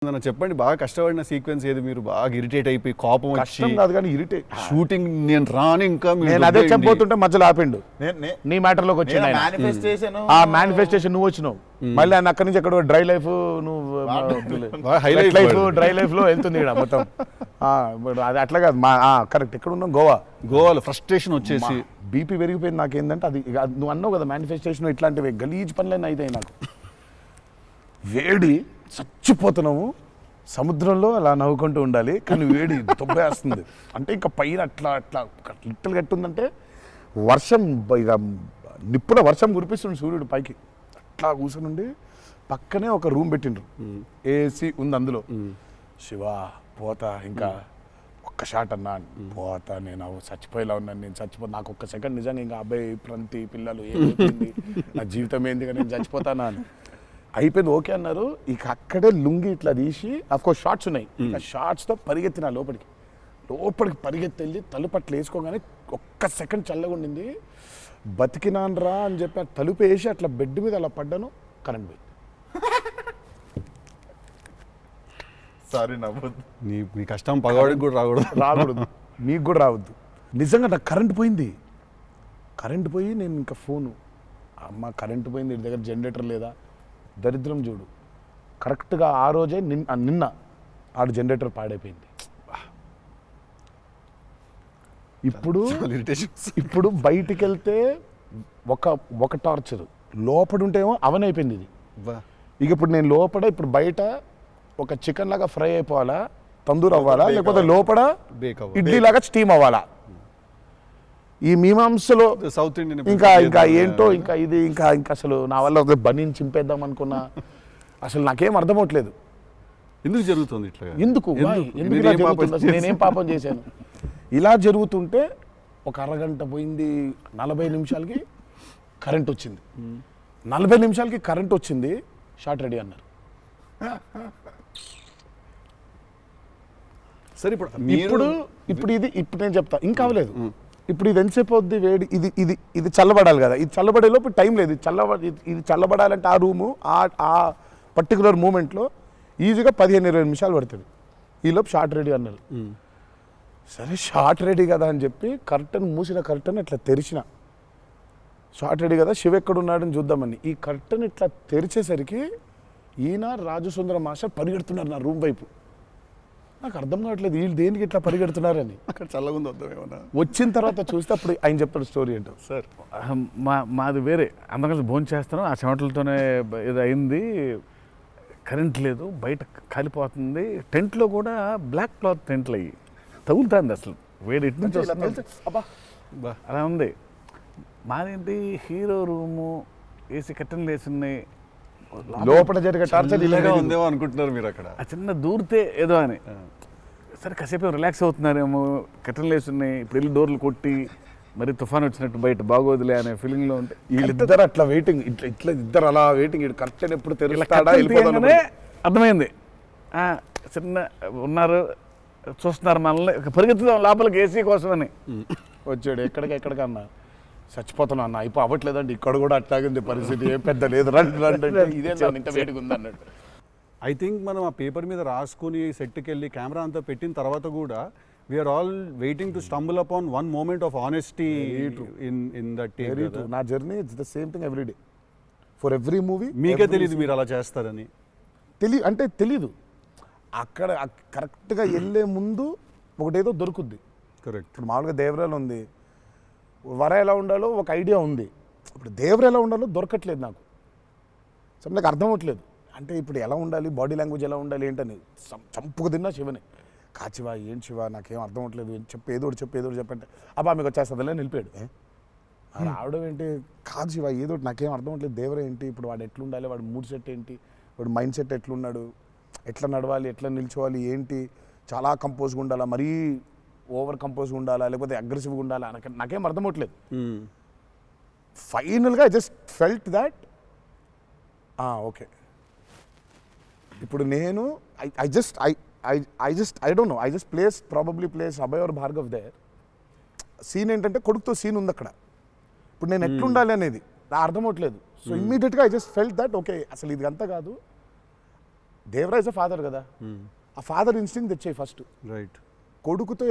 చెప్పండి, బాగా కష్టపడిన సీక్వెన్స్ ఏది? మీరు బాగా ఇరిటేట్ అయిపోయి కోపం వచ్చి కష్టం కాదు కానీ ఇరిటేట్ షూటింగ్ నేను రాను ఇంకా నేను అదే చెప్పబోతుంటే మధ్యలో ఆపిండు. నీ మ్యాటర్లోకి వచ్చింది మేనిఫెస్టేషన్. నువ్వు వచ్చినావు మళ్ళీ ఆయన అక్కడి నుంచి ఎక్కడ డ్రై లైఫ్ డ్రై లైఫ్ లో వెళ్తుంది ఇక్కడ మొత్తం. అది అట్లా కాదు కరెక్ట్. ఎక్కడ ఉన్నాం? గోవాలో ఫ్రస్ట్రేషన్ వచ్చేసి బీపీ పెరిగిపోయింది. నాకేందంటే అది నువ్వు అన్నావు కదా మేనిఫెస్టేషన్ ఇట్లాంటివి గలీజ్ పనులైనా అయితాయి నాకు. వేడి చచ్చిపోతున్నాము సముద్రంలో అలా నవ్వుకుంటూ ఉండాలి కానీ వేడి తొబ్బేస్తుంది. అంటే ఇంకా పైన అట్లా అట్లా లిట్టలు కట్టుందంటే వర్షం ఇక నిప్పుల వర్షం కురిపిస్తుంది సూర్యుడు పైకి. అట్లా కూర్చునుండి పక్కనే ఒక రూమ్ పెట్టిండ్రు, ఏసీ ఉంది అందులో. శివ పోతా ఇంకా ఒక్క షాట్ అన్నా పోతా, నేను చచ్చిపోయేలా ఉన్నాను, నేను చచ్చిపోతా. నాకు ఒక్క సెకండ్ నిజంగా ఇంకా అబ్బాయి ప్రంతి పిల్లలు ఏమైంది నా జీవితం ఏంది, నేను చచ్చిపోతానా అని అయిపోయింది. ఓకే అన్నారు. ఇక అక్కడే లుంగి ఇట్లా తీసి అఫ్కోర్స్ షార్ట్స్ ఉన్నాయి, ఆ షార్ట్స్తో పరిగెత్తిన లోపలికి పరిగెత్తి వెళ్ళి తలుపు అట్లా వేసుకోగానే ఒక్క సెకండ్ చల్లగా ఉండింది. బతికినాన్రా అని చెప్పి ఆ తలుపు వేసి అట్లా బెడ్ మీద అలా పడ్డాను, కరెంట్ పోయింది. సారీ నవ్వద్దు, నీ కష్టం పగవాడికి కూడా రాకూడదు మీకు కూడా రావద్దు. నిజంగా నాకు కరెంట్ పోయింది. కరెంట్ పోయి నేను ఇంకా ఫోను, అమ్మ కరెంట్ పోయింది, ఇంటి దగ్గర జనరేటర్ లేదా. దరిద్రం చూడు, కరెక్ట్గా ఆ రోజే నిన్న ఆడు జనరేటర్ పాడైపోయింది. ఇప్పుడు బయటికి వెళ్తే ఒక టార్చర్, లోపల ఉంటేమో అవన్ అయిపోయింది ఇది. ఇక ఇప్పుడు నేను లోపల ఇప్పుడు బయట ఒక చికెన్ లాగా ఫ్రై అయిపోవాలా, తందూరు అవ్వాలా, లేకపోతే లోపల ఇడ్లీ లాగా స్టీమ్ అవ్వాలా. ఈ మీమాంసలో సౌత్ ఇండియన్ ఇంకా ఏంటో ఇంకా ఇది ఇంకా అసలు నా వల్ల ఒక బనీని చింపేద్దాం అనుకున్నా. అసలు నాకేం అర్థం అవట్లేదు ఎందుకు జరుగుతుంది ఇట్లా, ఎందుకు ఇలా జరుగుతుంది, అసలు నేనేం పాపం చేశాను. ఇలా జరుగుతుంటే ఒక అరగంట పోయింది, 40 నిమిషాలకి కరెంట్ వచ్చింది. 40 నిమిషాలకి కరెంట్ వచ్చింది, షార్ట్ రెడీ అన్నారు. సరే ఇప్పుడు నేను చెప్తా ఇంకా అవ్వలేదు. ఇప్పుడు ఇది ఎంతసేపు అవుద్ది వేడి, ఇది చల్లబడాలి కదా. ఇది చల్లబడేలోపు టైం లేదు. ఇది చల్లబడాలంటే ఆ రూము ఆ పర్టికులర్ మూమెంట్లో ఈజీగా 15-20 నిమిషాలు పడుతుంది. ఈలోపు షార్ట్ రెడీ అన్నారు. సరే షార్ట్ రెడీ కదా అని చెప్పి మూసిన కర్టన్ ఇట్లా తెరిచిన. షార్ట్ రెడీ కదా, శివ ఎక్కడున్నాడని చూద్దామని ఈ కర్టన్ ఇట్లా తెరిచేసరికి ఈయన రాజసుందరం మాస్టర్ పరిగెడుతున్నారు నా రూమ్ వైపు. నాకు అర్థం కావట్లేదు వీళ్ళు దేనికి ఇట్లా పరిగెడుతున్నారని. అక్కడ చల్లగా ఉంది వద్దామేమన్నా. వచ్చిన తర్వాత చూస్తే అప్పుడు ఆయన చెప్తాడు స్టోరీ ఏంటో. సార్ మాది వేరే, అందరం కలిసి భోజనం చేస్తున్నాం, ఆ చెమటలతోనే ఇది అయింది. కరెంట్ లేదు, బయట కాలిపోతుంది. టెంట్లో కూడా బ్లాక్ క్లాత్ టెంట్లు అయ్యి తగులుతుంది. అసలు వేడి ఇటు నుంచి వస్తుంది, అలా ఉంది. మాదేంటి హీరో రూము, ఏసీ కట్టెలు వేసి ఉన్నాయి, లోపల జరిగే టార్చర్ ఇలాగే ఉందేమో అనుకుంటున్నారు మీరు. అక్కడ ఆ చిన్న దూరితే ఏదో అని సరే కాసేపు రిలాక్స్ అవుతున్నారేమో, కట్టెలు వేస్తున్నాయి, ఇప్పుడు వెళ్ళి డోర్లు కొట్టి మరి తుఫాన్ వచ్చినట్టు బయట బాగోదులే అనే ఫీలింగ్లో ఉంటే వీళ్ళిద్దరు అట్లా వెయిటింగ్, ఇట్లా ఇద్దరు అలా వెయిటింగ్. కర్టెన్ ఎప్పుడు తెరుస్తాడా అర్థమైంది. చిన్న ఉన్నారు, చూస్తున్నారు మనల్ని, పరిగెత్తుదాం లోపలికి ఏసీ కోసమని వచ్చాడు. ఎక్కడికన్నా చచ్చిపోతున్నా అన్న, అయిపో అవ్వట్లేదండి, ఇక్కడ కూడా అట్లాగింది పరిస్థితి, ఏం పెద్ద లేదు, రండి ఇదే ఇంత వేడిగా ఉంది అన్నట్టు. ఐ థింక్ మనం ఆ పేపర్ మీద రాసుకుని సెట్కి వెళ్ళి కెమెరా అంతా పెట్టిన తర్వాత కూడా we are all waiting to stumble upon one moment of honesty in that take. నా journey it's the same thing every day for every movie. మీకే తెలియదు మీరు అలా చేస్తారని? తెలీదు. అక్కడ కరెక్ట్గా వెళ్ళే ముందు ఒకటేదో దొరుకుద్ది. కరెక్ట్. ఇప్పుడు మామూలుగా దేవరాలు ఉంది, వర ఎలా ఉండాలో ఒక ఐడియా ఉంది. ఇప్పుడు దేవర ఎలా ఉండాలో దొరకట్లేదు నాకు. నాకు అర్థం అవ్వట్లేదు. అంటే ఇప్పుడు ఎలా ఉండాలి, బాడీ లాంగ్వేజ్ ఎలా ఉండాలి ఏంటని చంపుకు తిన్నా శివని. కాచివా ఏం శివ నాకేం అర్థం అవ్వట్లేదు, ఏదో చెప్పంటే అబ్బా మీకు వచ్చేస్తుందిలే నిలిపాడు. రావడం ఏంటి, కాదు శివ ఏదో నాకేం అర్థం అవ్వట్లేదు. దేవర ఏంటి, ఇప్పుడు వాడు ఎట్లుండాలి, వాడు మూడ్ సెట్ ఏంటి, వాడు మైండ్ సెట్ ఎట్లున్నాడు, ఎట్లా నడవాలి, ఎట్లా నిల్చోవాలి ఏంటి, చాలా కంపోజ్గా ఉండాలా, మరీ ఓవర్ కంపోజ్గా ఉండాలా, లేకపోతే అగ్రెసివ్గా ఉండాలా, నాకేం అర్థం అవ్వట్లేదు. ఫైనల్గా I just felt that okay ఇప్పుడు నేను I don't know, I just place Abhay or Bhargav there. Scene ఏంటంటే కొడుకుతో సీన్ ఉంది అక్కడ. ఇప్పుడు నేను ఎట్లుండాలి అనేది నా అర్థం అవ్వట్లేదు. సో ఇమ్మీడియట్గా I just felt that okay అసలు ఇది అంతా కాదు, దేవరాజ్ ఫాదర్ కదా, ఆ ఫాదర్ ఇన్స్టింగ్ తెచ్చాయి ఫస్ట్. రైట్. కొడుకుతో